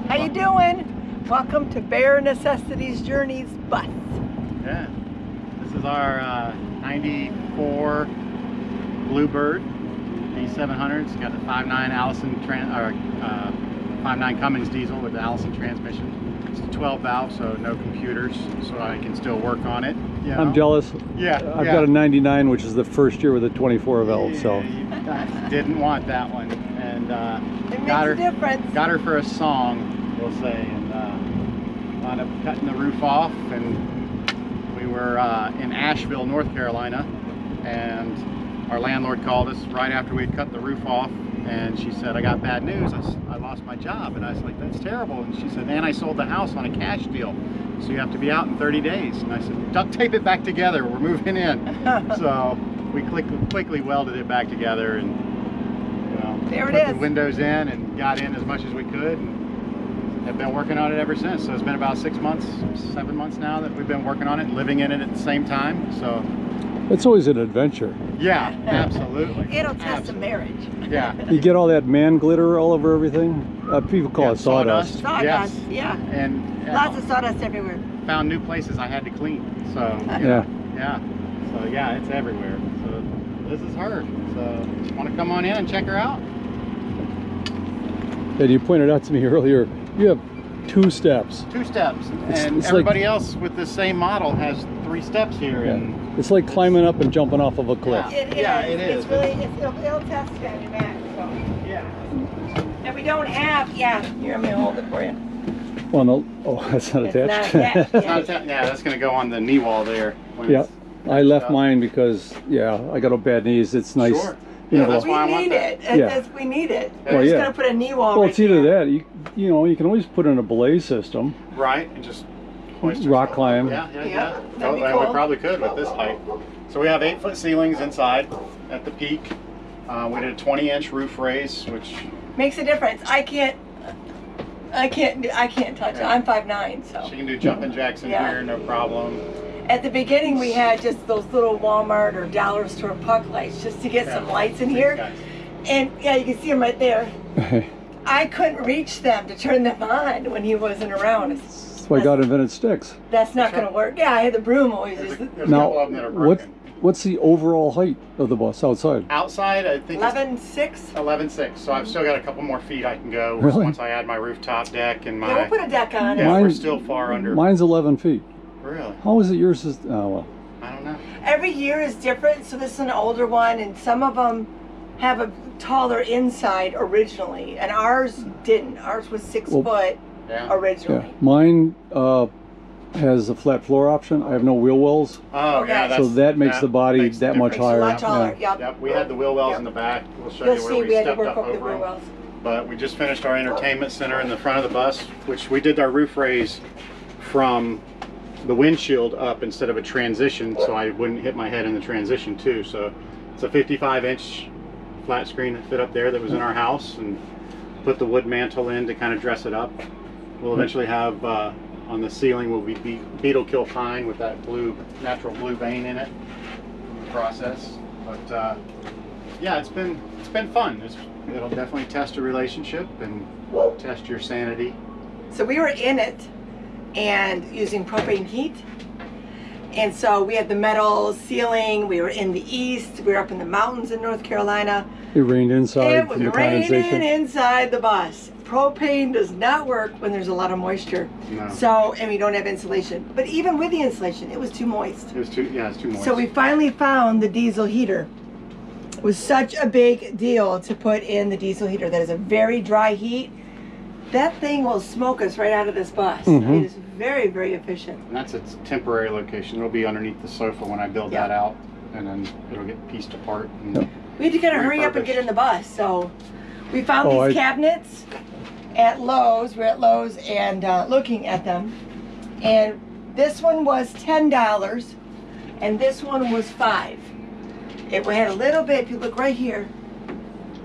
How you doing? Welcome to Bare Necessities Journeys bus. Yeah, this is our 94 Bluebird D700. It's got the 5.9 Allison 5.9 Cummins diesel with the Allison transmission. It's a 12 valve, so no computers, so I can still work on it. You know? I'm jealous. Yeah, I've got a 99, which is the first year with a 24 valve. Yeah, so you guys didn't want that one, and It got makes a difference. Got her for a song, we'll say, and wound up cutting the roof off, and we were in Asheville, North Carolina, and our landlord called us right after we had cut the roof off, and she said, I got bad news, I lost my job. And I was like, that's terrible. And she said, and I sold the house on a cash deal, so you have to be out in 30 days. And I said, duct tape it back together, we're moving in. So we quickly welded it back together, and there put it the is. windows in and got in as much as we could, and have been working on it ever since. So it's been about 6 months, 7 months now that we've been working on it and living in it at the same time. So it's always an adventure. yeah, absolutely. It'll test a marriage. Yeah. You get all that man glitter all over everything. People call it sawdust. Sawdust, Yes. yeah. And Lots of sawdust everywhere. found new places I had to clean. So Yeah. yeah. So yeah, it's everywhere. So this is her. So want to come on in and check her out? And you pointed out to me earlier, you have 2 steps. 2 steps, It's and like- everybody else with the same model has 3 steps here. Yeah. And It's like climbing up and jumping off of a cliff. Yeah, it is. It's really, it'll test it in your back. So. yeah. And we don't have, here, I'm gonna hold it for you. Well, no, oh, that's not It's attached. not attached. It's not yeah, that's going to go on the knee wall there. when Yeah, it's I left up. mine because, yeah, I got a bad knees. It's nice. Sure. You Yeah, know, that's We why I want need that. it. Yeah. We need it. Well, We're just yeah. gonna put a knee wall Well, right it's either there. that, you know, you can always put in a belay system. Right, and just hoist Rock yourself climb. up. Yeah. Yeah, that'd be And cool. we probably could with this height. So we have 8-foot ceilings inside at the peak. We did a 20-inch roof raise, which Makes a difference. I can't touch it. I'm 5'9", so. she can do jumping jacks in Yeah. here, no problem. At the beginning, we had just those little Walmart or dollar store puck lights just to get some lights in These here. guys. And yeah, you can see them right there. I couldn't reach them to turn them on when he wasn't around. That's why God invented sticks. That's not going to work. Yeah, I had the broom always. There's Just a Now, couple of them that are broken. what's the overall height of the bus outside? Outside, I think it's 11.6. 11.6, so I've still got a couple more feet I can go Really? once I add my rooftop deck and Yeah, my. we'll put a deck on it. Yeah, we're Mine- still far under. Mine's 11 feet. Really? How is it yours? Oh, well. I don't know. Every year is different, so this is an older one, and some of them have a taller inside originally, and ours didn't. Ours was 6 Well, foot Yeah. originally. Yeah. Mine has a flat floor option. I have no wheel wells. Oh, Okay. yeah. So that makes the body makes the that much difference. It's a higher. lot taller. Yeah. Yep. Yep, we had the wheel wells Yep. in the back. We'll show You'll you see where we we had to stepped work up over the over rear them. wells. But we just finished our entertainment center in the front of the bus, which we did our roof raise from the windshield up instead of a transition, so I wouldn't hit my head in the transition too. So it's a 55-inch flat screen that fit up there that was in our house, and put the wood mantle in to kind of dress it up. We'll eventually have on the ceiling will be beetle kill pine with that blue, natural blue vein in it in the process. But yeah, it's been fun. It'll definitely test a relationship and test your sanity. So we were in it and using propane heat. And so we had the metal ceiling, we were in the east, we were up in the mountains in North Carolina. It rained inside It was from the raining condensation. inside the bus. Propane does not work when there's a lot of moisture. No. So, and we don't have insulation. But even with the insulation, it was too moist. It was too, yeah, it's too moist. So we finally found the diesel heater. It was such a big deal to put in the diesel heater. That is a very dry heat. That thing will smoke us right out of this bus. Mhm. It is very, very efficient. And that's its temporary location. It'll be underneath the sofa when I build Yeah. that out, and then it'll get pieced apart. And Yep. We had to kind of hurry up and get in the bus. So we found Oh, these cabinets at Lowe's. We're at Lowe's and looking at them. And this one was $10 and this one was $5. It had a little bit, if you look right here,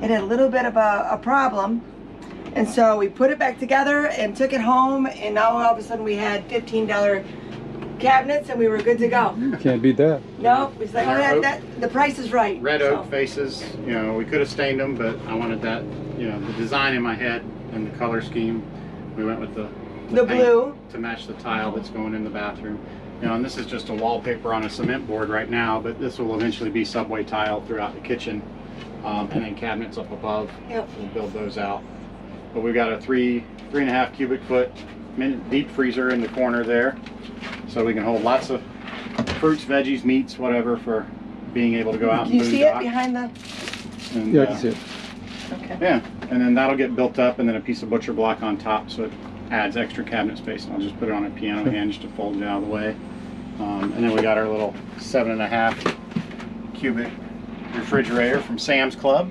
it had a little bit of a problem. And so we put it back together and took it home, and now all of a sudden we had $15 cabinets and we were good to go. Can't beat that. No, it's like, And our that, the price is right. red so. oak faces, you know, we could have stained them, but I wanted that, you know, the design in my head and the color scheme. We went with the The paint blue. to match the tile that's going in the bathroom. You know, and this is just a wallpaper on a cement board right now, but this will eventually be subway tile throughout the kitchen, and then cabinets up above. Yep. We'll build those out. But we've got a 3.5 cubic foot deep freezer in the corner there, so we can hold lots of fruits, veggies, meats, whatever, for being able to go out Can and you see it boondock. behind the? And, Yeah, I can see it. Okay. yeah, and then that'll get built up, and then a piece of butcher block on top, so it adds extra cabinet space. And I'll just put it on a piano hinge to fold it out of the way. And then we got our little 7.5 cubic refrigerator from Sam's Club.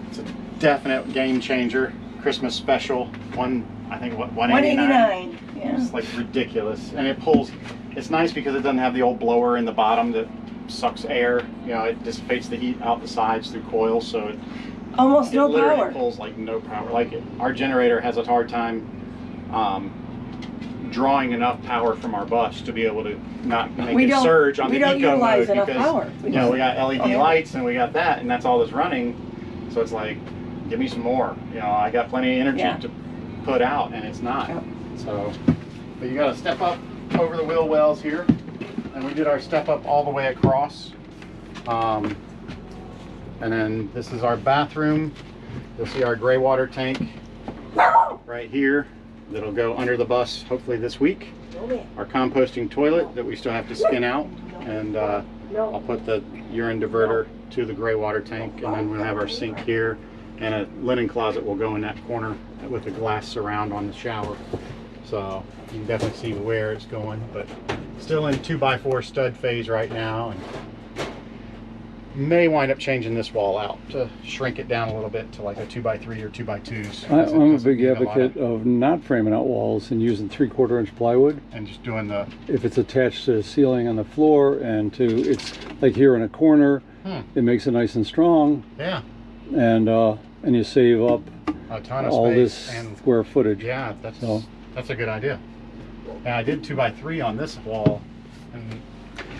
It's a definite game changer. Christmas special. I think what, 189. Yeah. It's like ridiculous, and it pulls. It's nice because it doesn't have the old blower in the bottom that sucks air. You know, it dissipates the heat out the sides through coils, so it Almost no literally power. pulls like no power. Like our generator has a hard time drawing enough power from our bus to be able to not make it surge on the eco mode, utilize enough because power. you know we got LED Okay. lights and we got that, and that's all that's running. So it's like, give me some more. You know, I got plenty of energy Yeah. to put out, and it's not. Yep. So, but you got to step up over the wheel wells here, and we did our step up all the way across. And then this is our bathroom. You'll see our gray water tank right here that'll go under the bus hopefully this week. Our composting toilet that we still have to skin out, and I'll put the urine diverter to the gray water tank, and then we'll have our sink here, and a linen closet will go in that corner with a glass surround on the shower. So you can definitely see where it's going, but still in 2x4 stud phase right now, and may wind up changing this wall out to shrink it down a little bit to like a 2x3 or 2x2s. I'm a big advocate of not framing out walls and using 3/4 inch plywood. And just doing the, If it's attached to the ceiling on the floor and it's like here in a corner, it makes it nice and strong, yeah, and you save up a ton of all space. this And square footage. yeah, that's a good idea. And I did 2x3 on this wall, and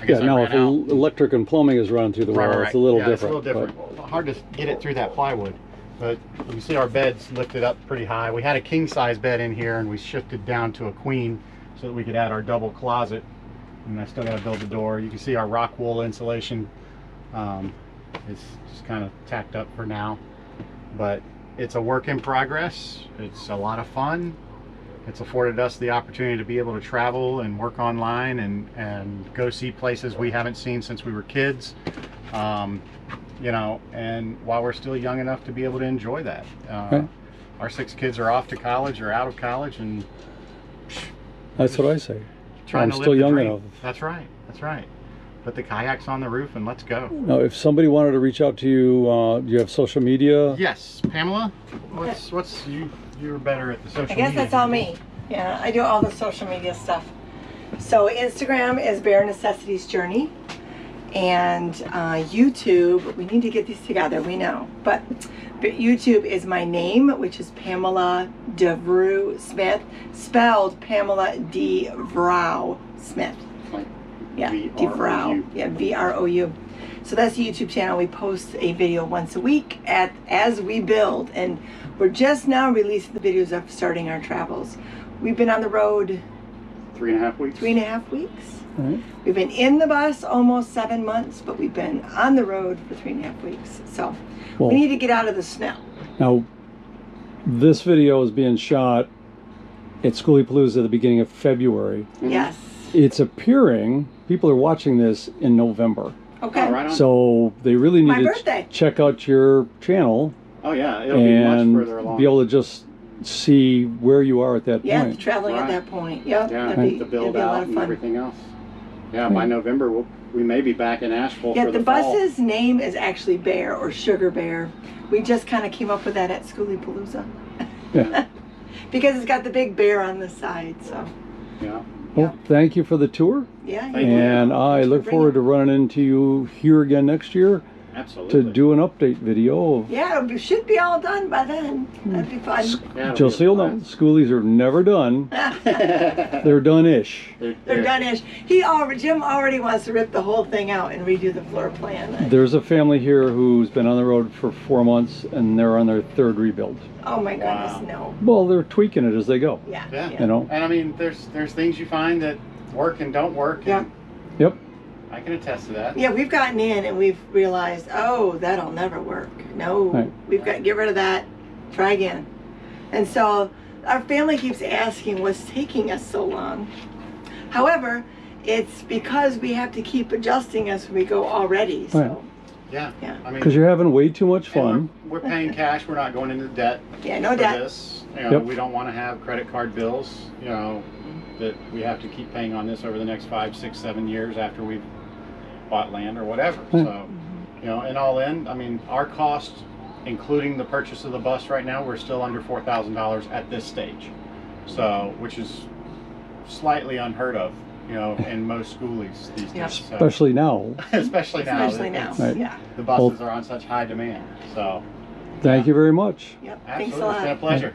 I guess Yeah, now I if ran out. electric and plumbing is running through the wall, it's a little Yeah, different. It's a little different. Hard to get it through that plywood. But you can see our bed's lifted up pretty high. We had a king size bed in here, and we shifted down to a queen so that we could add our double closet. And I still got to build the door. You can see our rock wool insulation is just kind of tacked up for now. But it's a work in progress. It's a lot of fun. It's afforded us the opportunity to be able to travel and work online and go see places we haven't seen since we were kids. You know, and while we're still young enough to be able to enjoy that. Okay. Our 6 kids are off to college or out of college, and That's what I say. trying I'm to live still the young dream. enough. That's right. That's right. Put the kayaks on the roof and let's go. Now, if somebody wanted to reach out to you, do you have social media? Yes, Pamela. What's you're better at the social media. I guess that's all me. Yeah, I do all the social media stuff. So Instagram is Bare Necessities Journey, and YouTube. We need to get these together. We know, but YouTube is my name, which is Pamela DeVrow Smith, spelled Pamela DeVrow Smith. Like Yeah, V-R-O-U. DeVrow. Yeah, VROU. So that's the YouTube channel. We post a video once a week as we build, and we're just now releasing the videos of starting our travels. We've been on the road 3.5 weeks. 3.5 weeks. Right. We've been in the bus almost 7 months, but we've been on the road for 3.5 weeks. So Well, we need to get out of the snow. now, this video is being shot at Skoolies at the beginning of February. Yes. It's appearing, people are watching this in November. Okay. Oh, right on. So they really My need to birthday. check out your channel Oh yeah, it'll be much and further along. be able to just see where you are at that Yeah, point. traveling at Right. that point. Yep. Yeah, that'd be, the it'd build be a lot out of and fun. everything else. Yeah, by November we may be back in Asheville Yeah, for the the fall. bus's name is actually Bear or Sugar Bear. We just kind of came up with that at Skoolies. Yeah. Because it's got the big bear on the side, so Yeah. Well, thank you for the tour. yeah. Thank you. And I Thanks for look forward to running into you here again next year. Absolutely. to do an update video of Yeah, it should be all done by then. That'd be fun. Yeah, it'll just be so a you'll know, blast. Skoolies are never done. They're done-ish. They're done-ish. Jim already wants to rip the whole thing out and redo the floor plan. There's a family here who's been on the road for 4 months and they're on their 3rd rebuild. Oh my goodness, Wow. no. Well, they're tweaking it as they go. Yeah. Yeah. You know? And I mean, there's things you find that work and don't work. Yeah. And Yep. I can attest to that. Yeah, we've gotten in and we've realized, oh, that'll never work. No, Right. we've got to get rid of that. Try again. And so our family keeps asking what's taking us so long. However, it's because we have to keep adjusting as we go already. So, Right. Yeah. Yeah. I mean, Because you're having way too much and fun. we're paying cash. We're not going into debt. yeah, no for debt. this. You know, Yep. we don't want to have credit card bills, you know, that we have to keep paying on this over the next 5, 6, 7 years after we've bought land or whatever. So, you know, and all in, I mean, our cost, including the purchase of the bus right now, we're still under $4,000 at this stage. So, which is slightly unheard of, you know, in most schoolies these Yeah. days. So, Especially now. especially now. Especially now. It's- Right. Yeah. The buses are on such high demand. So, Thank you very much. Yep. absolutely, Thanks a it's lot. been a pleasure.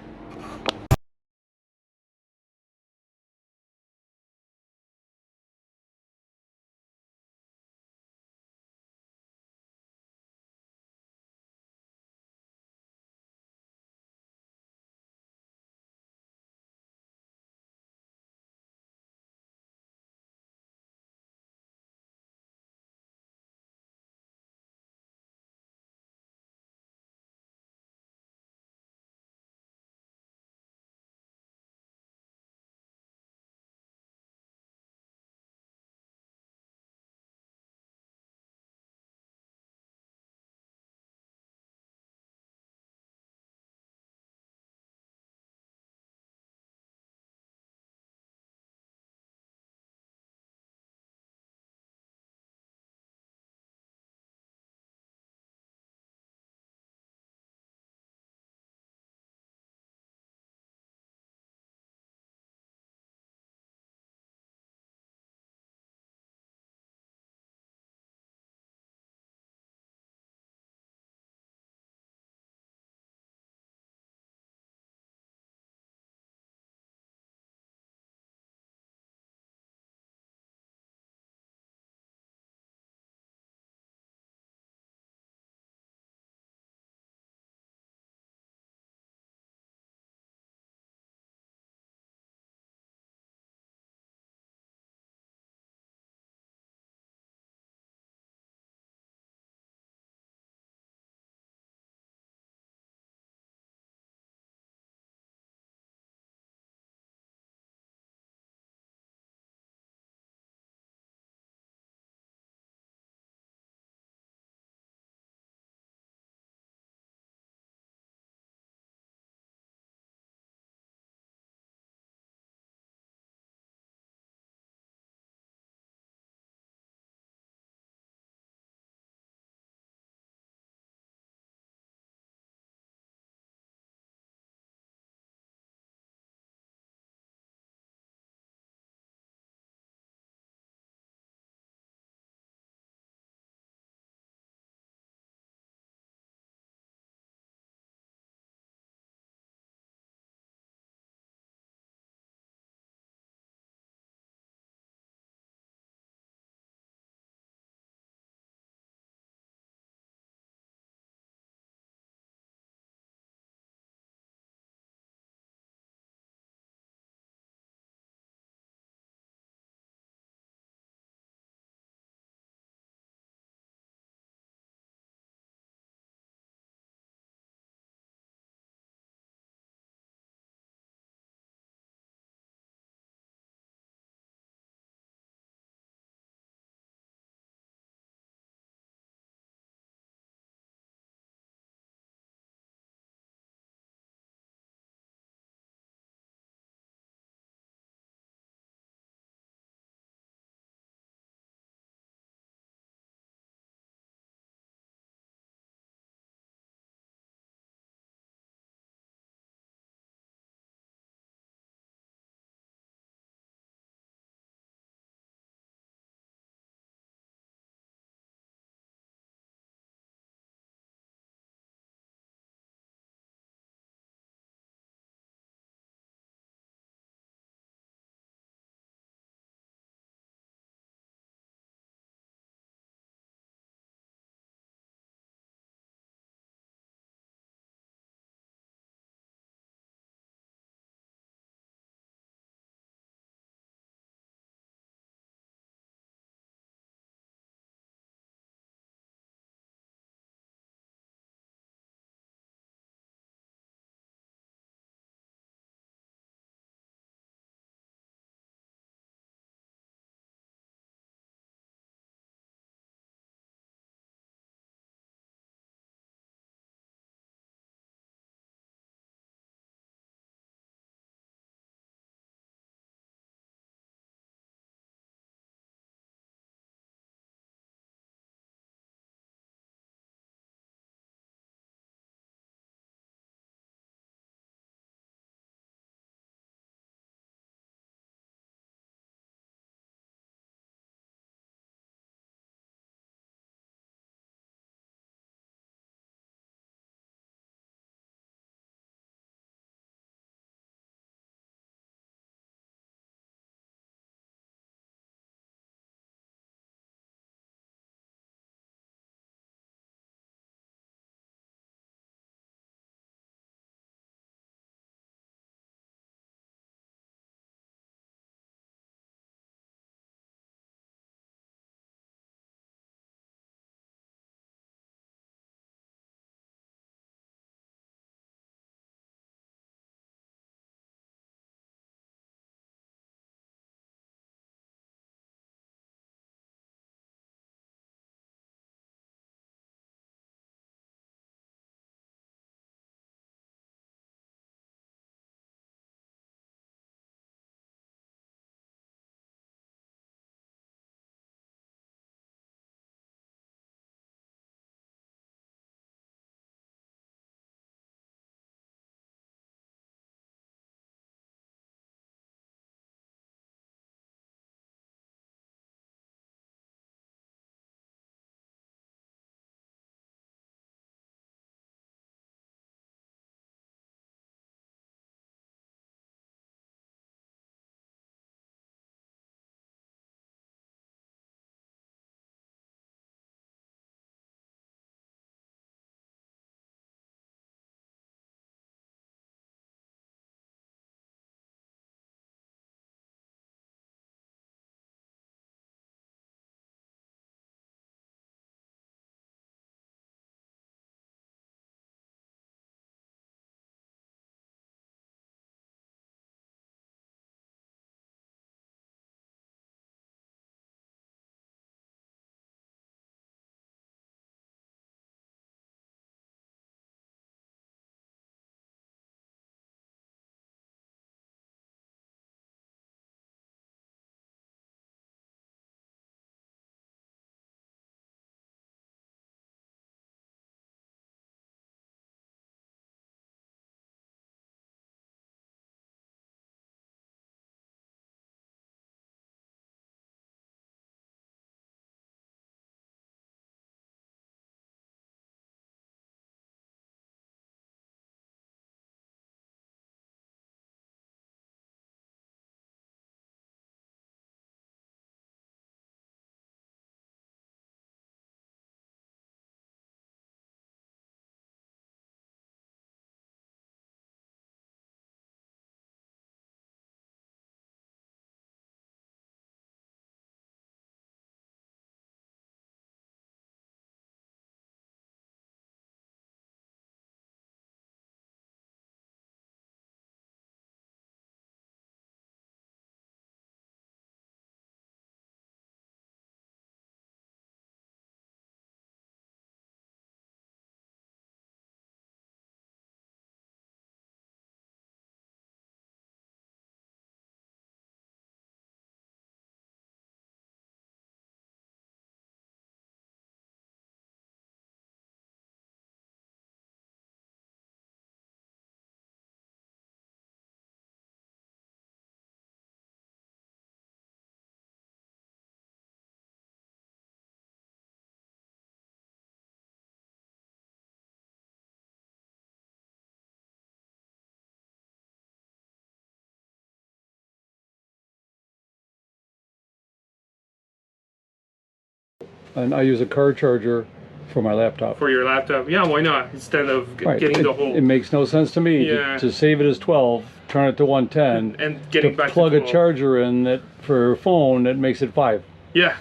and I use a car charger for my laptop. For your laptop, yeah, why not? Instead of getting the whole. It makes no sense to me to save it as 12, turn it to 110, and getting back plug to a charger in that for a phone that makes it 5. Yeah,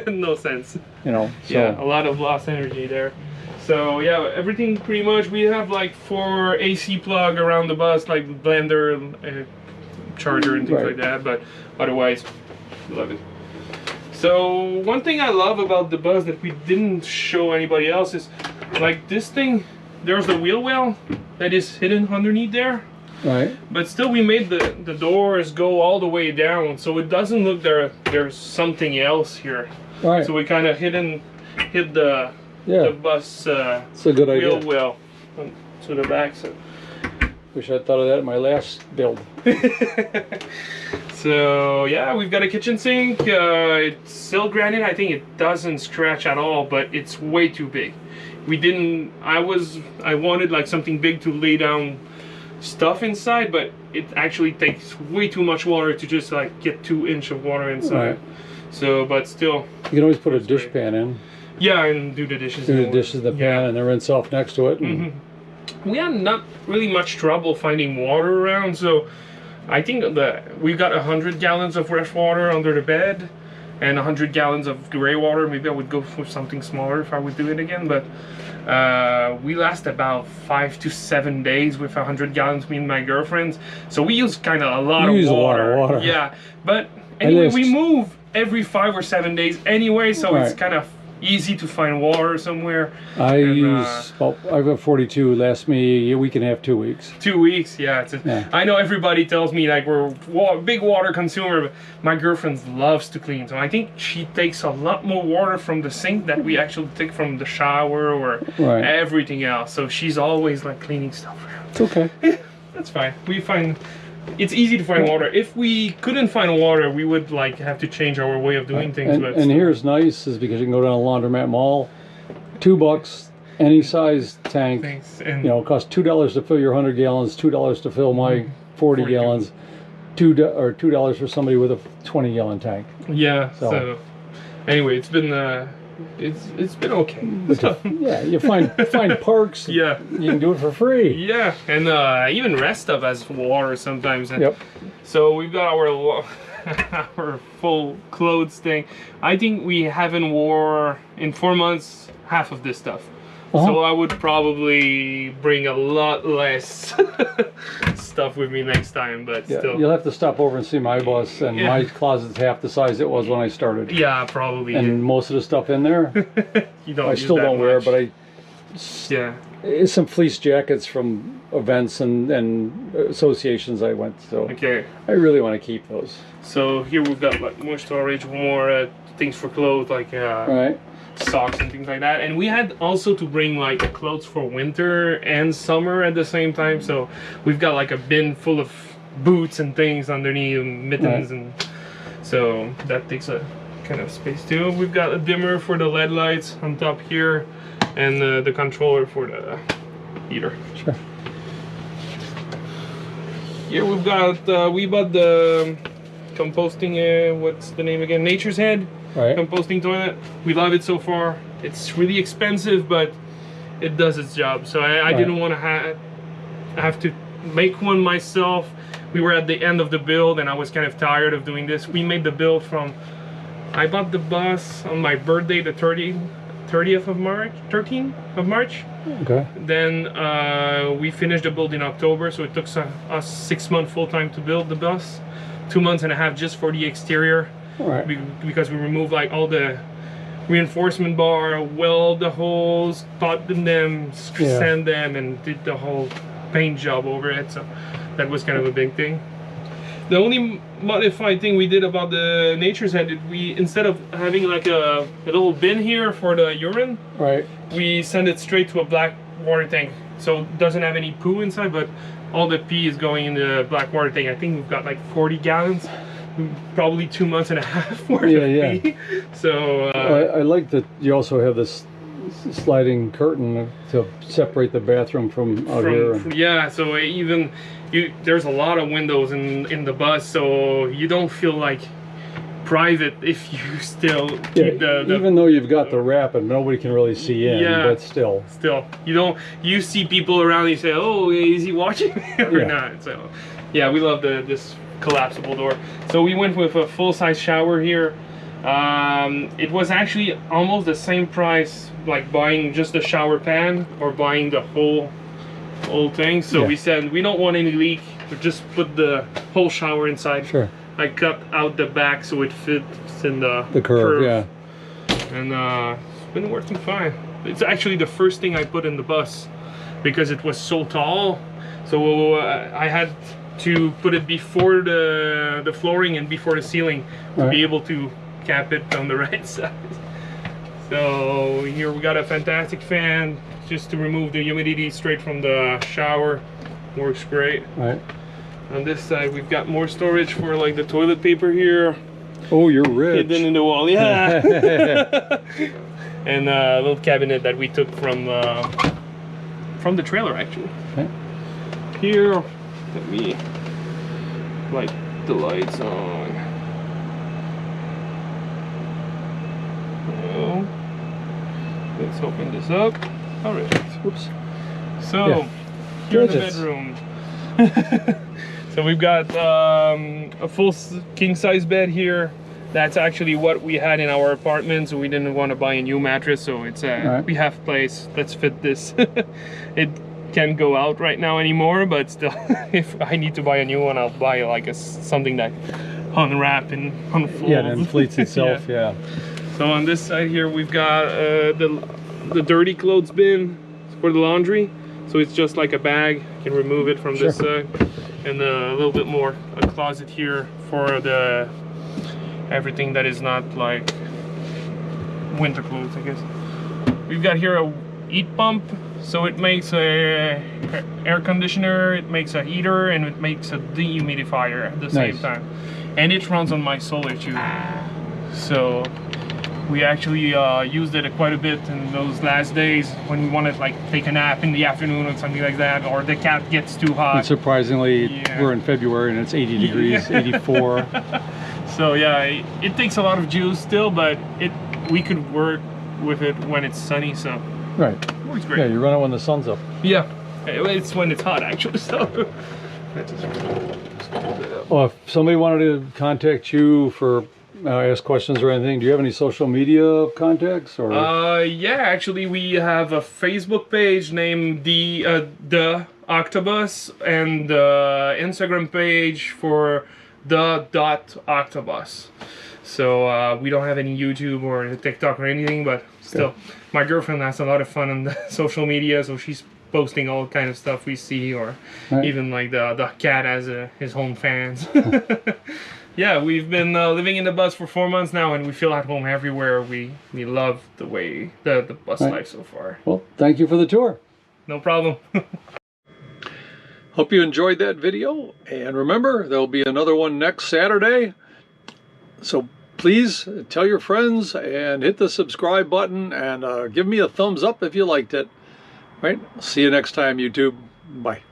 no sense. You know, so. Yeah, a lot of lost energy there. So yeah, everything pretty much. We have like 4 AC plug around the bus, like blender, charger, and things like that. But otherwise, love it. So one thing I love about the bus that we didn't show anybody else is like this thing. There's the wheel well that is hidden underneath there. Right. But still, we made the doors go all the way down, so it doesn't look there's something else here. Right. So we kind of hid the bus it's a good wheel idea. well to the back. So. Wish I'd thought of that in my last build. So yeah, we've got a kitchen sink. It's still granite. I think it doesn't scratch at all, but it's way too big. We didn't. I wanted like something big to lay down stuff inside, but it actually takes way too much water to just like get 2 inches of water inside. Right. So, but still. You can always put a dish pan in. Yeah, and do the dishes. Do the dishes in the pan and then rinse off next to it. And we had not really much trouble finding water around, so I think that we got 100 gallons of fresh water under the bed and 100 gallons of gray water. Maybe I would go for something smaller if I would do it again, but we last about 5 to 7 days with 100 gallons, me and my girlfriends. So we use kind of a lot of water. Yeah, but anyway, we move every 5 or 7 days anyway, so it's kind of easy to find water somewhere. I've got 42, lasts me a week and a half, 2 weeks. 2 weeks, yeah. I know everybody tells me like we're big water consumer, but my girlfriend loves to clean, so I think she takes a lot more water from the sink that we actually take from the shower or everything else. So she's always like cleaning stuff around. It's okay. Yeah, that's fine. We find it's easy to find water. If we couldn't find water, we would like have to change our way of doing things. And here's nice is because you can go down a laundromat mall, $2, any size tank. And, you know, it costs $2 to fill your 100 gallons, $2 to fill my 40 gallons, $2 for somebody with a 20-gallon tank. Yeah. So anyway, it's been it's been okay. Yeah, you find parks. Yeah, you can do it for free. Yeah, and even rest stuff has water sometimes. And yep. So we've got our full clothes thing. I think we haven't wore in 4 months half of this stuff. So I would probably bring a lot less stuff with me next time, but still. You'll have to stop over and see my bus, and my closet's half the size it was when I started. Yeah, probably. And most of the stuff in there, I still don't wear, but it's some fleece jackets from events and associations I went to. So I really want to keep those. So here we've got like more storage, more things for clothes, like socks and things like that, and we had also to bring like clothes for winter and summer at the same time, so we've got like a bin full of boots and things underneath, and mittens, and so that takes a kind of space too. We've got a dimmer for the LED lights on top here, and the controller for the heater. Sure. Here we've got we bought the composting what's the name again, Nature's Head. Composting toilet. We love it so far. It's really expensive, but it does its job. So I didn't want to have to make one myself. We were at the end of the build, and I was kind of tired of doing this. We made the build I bought the bus on my birthday, the 13th of March. Okay. Then we finished the build in October, so it took us 6 months full time to build the bus. 2 months and a half just for the exterior. Because we removed like all the reinforcement bar, weld the holes, pot them, sand them, and did the whole paint job over it. So that was kind of a big thing. The only modified thing we did about the Nature's Head, we instead of having like a little bin here for the urine, we send it straight to a black water tank. So it doesn't have any poo inside, but all the pee is going in the black water tank. I think we've got like 40 gallons. Probably 2 months and a half worth of pee. So I like that you also have this sliding curtain to separate the bathroom from out here. Yeah, so there's a lot of windows in the bus, so you don't feel like private if you still keep the even though you've got the wrap and nobody can really see in, but still you see people around, you say, oh, is he watching or not? So yeah, we love this collapsible door. So we went with a full-size shower here. It was actually almost the same price like buying just the shower pan or buying the whole thing. So we said we don't want any leak, we just put the whole shower inside. Sure. I cut out the back so it fits in the curve. Yeah. And it's been working fine. It's actually the first thing I put in the bus because it was so tall. So I had to put it before the flooring and before the ceiling to be able to cap it on the right side. So here we got a fantastic fan just to remove the humidity straight from the shower. Works great. Right. On this side we've got more storage for like the toilet paper here. Oh, you're rich. Hidden in the wall, yeah. And a little cabinet that we took from the trailer actually. Okay. Here, let me light the lights on. So, let's open this up. All right. Whoops. So, here in the bedroom. So we've got a full king-size bed here. That's actually what we had in our apartment, so we didn't want to buy a new mattress. So it's we have place. Let's fit this. It can't go out right now anymore, but still, if I need to buy a new one, I'll buy like something that unwrap and unfolds. Yeah, it inflates itself. yeah. So on this side here, we've got the dirty clothes bin for the laundry. So it's just like a bag. You can remove it from this side. And a little bit more, a closet here for the everything that is not like winter clothes, I guess. We've got here a heat pump, so it makes a air conditioner, it makes a heater, and it makes a dehumidifier at the same time. And it runs on my solar too. So we actually used it quite a bit in those last days when we wanted like take a nap in the afternoon or something like that, or the cat gets too hot. And surprisingly, we're in February and it's 80 degrees, 84. So yeah, it takes a lot of juice still, but we could work with it when it's sunny, so it works great. Yeah, you run it when the sun's up. Yeah, it's when it's hot actually, so. Well, if somebody wanted to contact you for ask questions or anything, do you have any social media contacts? Or yeah, actually we have a Facebook page named the Octopus, and the Instagram page for the.octopus. So we don't have any YouTube or TikTok or anything, but still, my girlfriend has a lot of fun on the social media, so she's posting all kind of stuff we see, or even like the cat has his own fans. Yeah, we've been living in the bus for 4 months now, and we feel at home everywhere. We love the way the bus life so far. Well, thank you for the tour. No problem. Hope you enjoyed that video, and remember, there'll be another one next Saturday. So please tell your friends and hit the subscribe button, and give me a thumbs up if you liked it. All right, see you next time, YouTube. Bye.